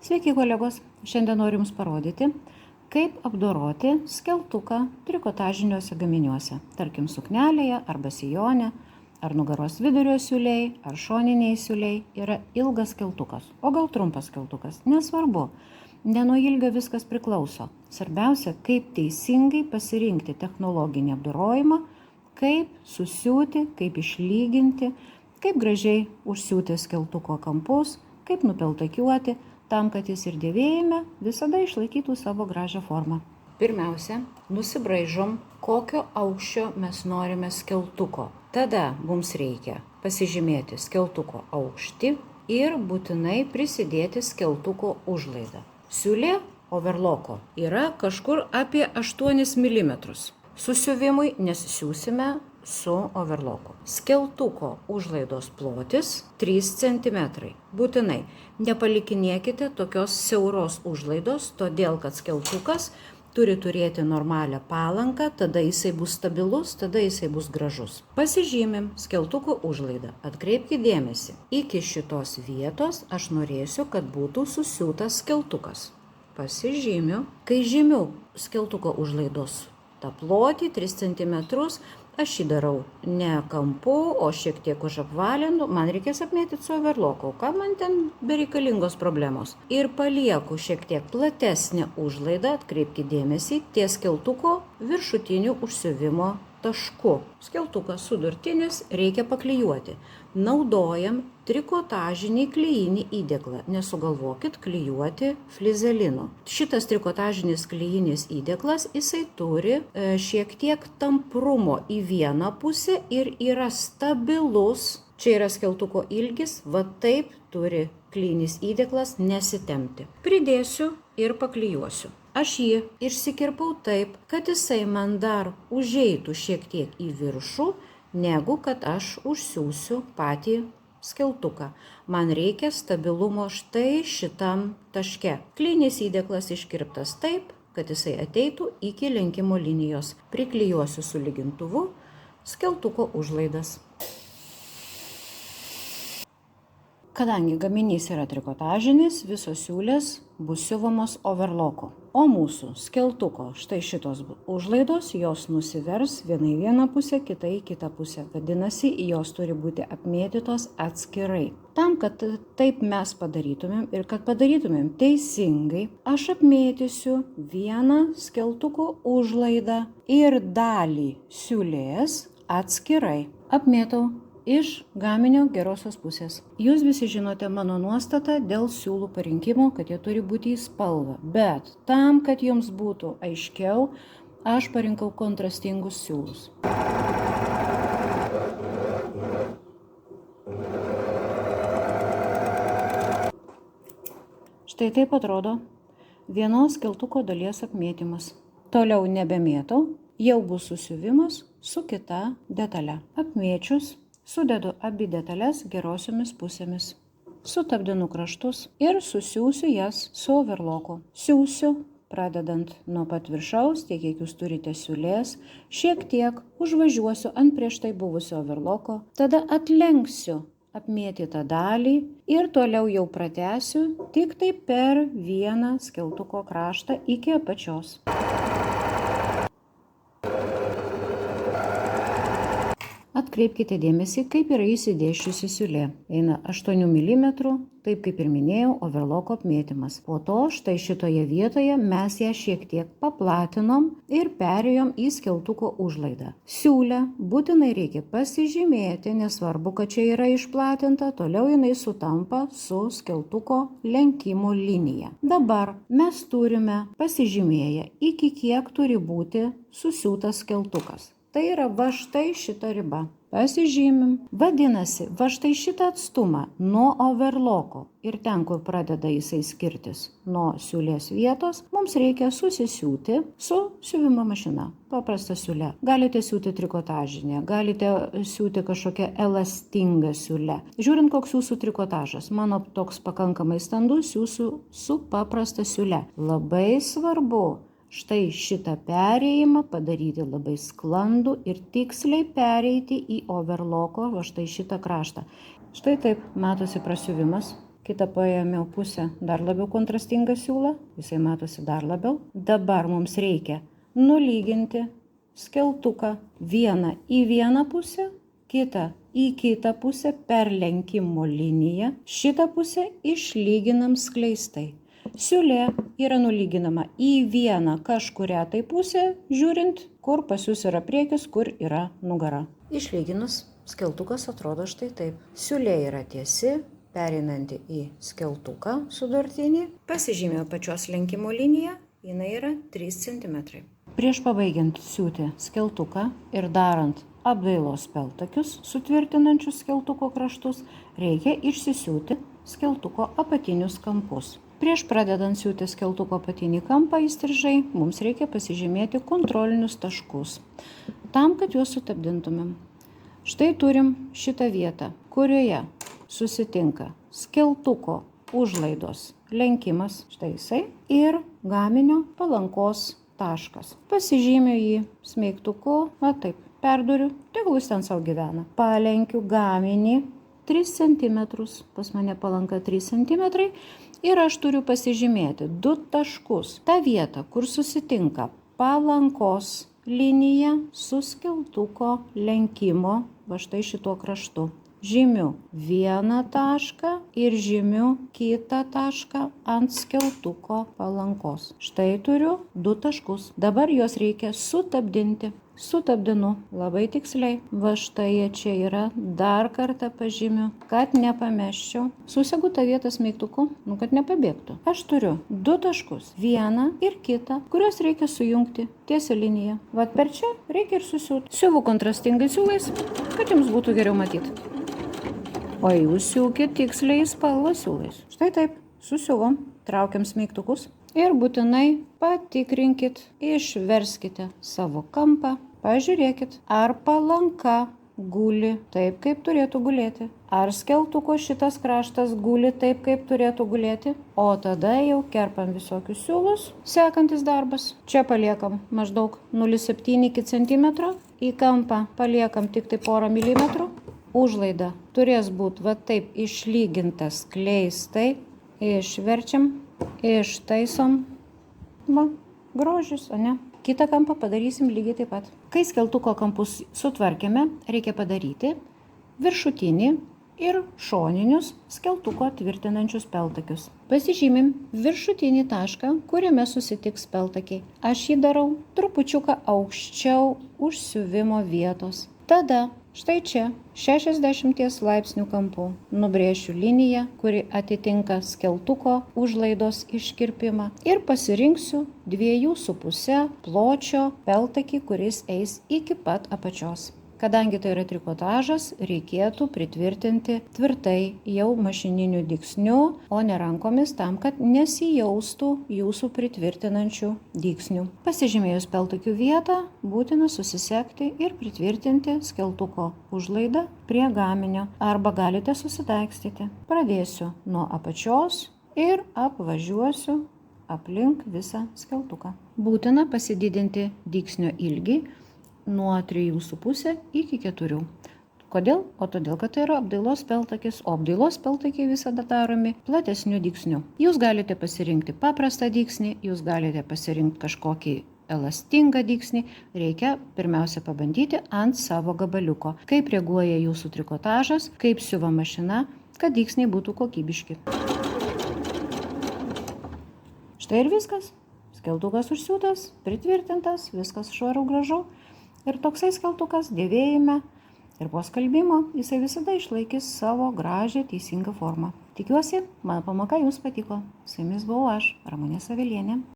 Sveiki kolegos, šiandien noriu Jums parodyti, kaip apdoroti skeltuką trikotažiniuose gaminiuose, tarkim suknelėje arba sijone, ar nugaros vidurio siūliai, ar šoniniai siūliai yra ilgas skeltukas, o gal trumpas skeltukas, nesvarbu, ne nuo ilgio viskas priklauso. Svarbiausia, kaip teisingai pasirinkti technologinį apdorojimą, kaip susiūti, kaip išlyginti, kaip gražiai užsiūti skeltuko kampus, kaip nupeltakiuoti, tam, kad jis ir dėvėjime visada išlaikytų savo gražią formą. Pirmiausia, nusibraižom, kokio aukščio mes norime skeltuko. Tada mums reikia pasižymėti skeltuko aukštį ir būtinai prisidėti skeltuko užlaidą. Siūlė overloko yra kažkur apie 8 mm. Susiuvimui nesisiūsime su overloku. Skeltuko užlaidos plotis 3 cm. Būtinai nepalikinėkite tokios siauros užlaidos, todėl kad skeltukas turi turėti normalią palanką, tada jisai bus stabilus, tada jisai bus gražus. Pasižymim skeltuko užlaidą. Atkreipkite dėmesį. Iki šitos vietos aš norėsiu, kad būtų susiūtas skeltukas. Pasižymiu. Kai žymiu skeltuko užlaidos tą plotį 3 cm, aš jį darau ne kampu, o šiek tiek už apvalinu, man reikės apmėtyti su overloku, ką man ten bereikalingos problemos. Ir palieku šiek tiek platesnę užlaidą, atkreipkite dėmesį, ties skeltuko viršutinių užsiuvimo tašku. Skeltukas sudurtinis reikia paklijuoti. Naudojam trikotažinį klijinį įdėklą. Nesugalvokit klijuoti flizelinu. Šitas trikotažinis klijinis įdėklas, jisai turi šiek tiek tamprumo į vieną pusę ir yra stabilus. Čia yra skeltuko ilgis, va taip turi klijinis įdėklas nesitempti. Pridėsiu ir paklijuosiu. Aš jį išsikirpau taip, kad jisai man dar užeitų šiek tiek į viršų, negu kad aš užsiūsiu patį skeltuką. Man reikia stabilumo štai šitam taške. Klijinis įdėklas iškirptas taip, kad jisai ateitų iki lenkimo linijos. Priklijuosiu su lygintuvu skeltuko užlaidas. Kadangi gaminys yra trikotažinis, visos siūlės bus siuvamos overloku. O mūsų skeltuko štai šitos užlaidos, jos nusivers viena į vieną pusę, kita į kitą pusę. Vadinasi, jos turi būti apmėtytos atskirai. Tam, kad taip mes padarytumėm ir kad padarytumėm teisingai, aš apmėtysiu vieną skeltuko užlaidą ir dalį siūlės atskirai. Apmėtau iš gaminio gerosios pusės. Jūs visi žinote mano nuostatą dėl siūlų parinkimo, kad jie turi būti į spalvą. Bet tam, kad jums būtų aiškiau, aš parinkau kontrastingus siūlus. Štai taip atrodo vienos skeltuko dalies apmėtymas. Toliau nebemėtau, jau bus susiuvimas su kita detale. Apmėčius, sudedu abi detalės gerosiomis pusėmis. Sutapdinu kraštus ir susiūsiu jas su overloku. Siūsiu, pradedant nuo pat viršaus, tiek kiek jūs turite siūlės, šiek tiek užvažiuosiu ant prieš tai buvusio overloko, tada atlenksiu apmėtytą dalį ir toliau jau pratęsiu tik tai per vieną skeltuko kraštą iki apačios. Atkreipkite dėmesį, kaip yra įsidėsčiusi siūlė. Eina 8 mm, taip kaip ir minėjau, overloko apmėtymas. Po to štai šitoje vietoje mes ją šiek tiek paplatinom ir perėjom į skeltuko užlaidą. Siūlę būtinai reikia pasižymėti, nesvarbu, kad čia yra išplatinta, toliau jinai sutampa su skeltuko lenkimo linija. Dabar mes turime pasižymėję, iki kiek turi būti susiūtas skeltukas. Tai yra va štai šita riba. Pasižymim. Vadinasi, va štai šitą atstumą nuo overloko ir ten, kur pradeda jisai skirtis nuo siūlės vietos, mums reikia susisiūti su siuvimo mašina. Paprasta siūlė. Galite siūti trikotažinę, galite siūti kažkokią elastingą siūlę. Žiūrint, koks jūsų trikotažas. Mano toks pakankamai standus, siūsiu su paprasta siūlė. Labai svarbu štai šitą perėjimą padaryti labai sklandų ir tiksliai pereiti į overloko, va štai šitą kraštą. Štai taip matosi prasiuvimas. kitą paėmiau pusę dar labiau kontrastingą siūlą, jisai matosi dar labiau. Dabar mums reikia nulyginti skeltuką vieną į vieną pusę, kitą į kitą pusę per lenkimo liniją. Šitą pusę išlyginam skleistai. Siūlė yra nulyginama į vieną kažkurią tai pusę, žiūrint, kur pas jūs yra priekis, kur yra nugara. Išlyginus, skeltukas atrodo štai taip. Siūlė yra tiesi, pereinanti į skeltuką sudurtinį. Pasižymėjau pačios lenkimo liniją, jinai yra 3 cm. Prieš pabaigiant siūti skeltuką ir darant apdailos peltakius, sutvirtinančius skeltuko kraštus, reikia išsisiūti skeltuko apatinius kampus. Prieš pradedant siūti skeltuko apatinį kampą įstrižai, mums reikia pasižymėti kontrolinius taškus, tam, kad juos sutapdintumėm. Štai turim šitą vietą, kurioje susitinka skeltuko užlaidos lenkimas, štai jisai, ir gaminio palankos taškas. Pasižymiu jį smeigtuku, taip, perduriu, tegul jis ten savo gyvena. Palenkiu gaminį 3 cm, pas mane palanka 3 cm, ir aš turiu pasižymėti 2 taškus. Ta vieta, kur susitinka palankos linija su skeltuko lenkimo, va štai šituo kraštu. Žymiu vieną tašką ir žymiu kitą tašką ant skeltuko palankos. Štai turiu 2 taškus. Dabar juos reikia sutapdinti. Sutapdinu labai tiksliai. Va štai jie čia yra. Dar kartą pažymiu, kad nepamesčiau. Susegu tą vietą smeigtuku, kad nepabėgtų. Aš turiu 2 taškus. Vieną ir kitą, kuriuos reikia sujungti tiesią liniją. Vat per čia reikia ir susiūti. Siuvu kontrastingai siūlais, kad jums būtų geriau matyti. O jūs siūkit tiksliai spalvą siūlais. Štai taip, susiuvom, traukiam smeigtukus ir būtinai patikrinkit, išverskite savo kampą, pažiūrėkit, ar palanka guli taip, kaip turėtų gulėti, ar skeltuko šitas kraštas guli taip, kaip turėtų gulėti, o tada jau kerpam visokius siūlus. Sekantis darbas. Čia paliekam maždaug 0,7 cm, į kampą paliekam tik tai porą milimetrų. Užlaida turės būti va taip išlyginta skleistai, išverčiam, ištaisom, va, grožis, o ne? Kitą kampą padarysim lygiai taip pat. Kai skeltuko kampus sutvarkėme, reikia padaryti viršutinį ir šoninius skeltuko tvirtinančius peltakius. Pasižymim viršutinį tašką, kuriame susitiks peltakiai. Aš jį darau trupučiuką aukščiau už siuvimo vietos. Tada štai čia 60 laipsnių kampu nubrėšiu liniją, kuri atitinka skeltuko užlaidos iškirpimą ir pasirinksiu 2,5 pločio peltakį, kuris eis iki pat apačios. Kadangi tai yra trikotažas, reikėtų pritvirtinti tvirtai jau mašininiu dygsniu, o ne rankomis, tam, kad nesijaustų jūsų pritvirtinančių dygsnių. Pasižymėjus peltakių vietą, būtina susisiekti ir pritvirtinti skeltuko užlaidą prie gaminio, arba galite susitaikstyti. Pradėsiu nuo apačios ir apvažiuosiu aplink visą skeltuką. Būtina pasididinti dygsnio ilgį nuo 3,5 iki 4. Kodėl? O todėl, kad tai yra apdailos peltakis, o apdailos peltakiai visada daromi platesniu dygsniu. Jūs galite pasirinkti paprastą dygsnį, jūs galite pasirinkti kažkokį elastingą dygsnį. Reikia pirmiausia pabandyti ant savo gabaliuko, kaip reaguoja jūsų trikotažas, kaip siuva mašina, kad dygsniai būtų kokybiški. Štai ir viskas. Skeltukas užsiūtas, pritvirtintas, viskas švaru gražu. Ir toksai skeltukas dėvėjime ir po skalbimo jisai visada išlaikys savo gražią teisingą formą. Tikiuosi, mano pamoka jums patiko. Su jumis buvau aš, Ramunė Savelienė.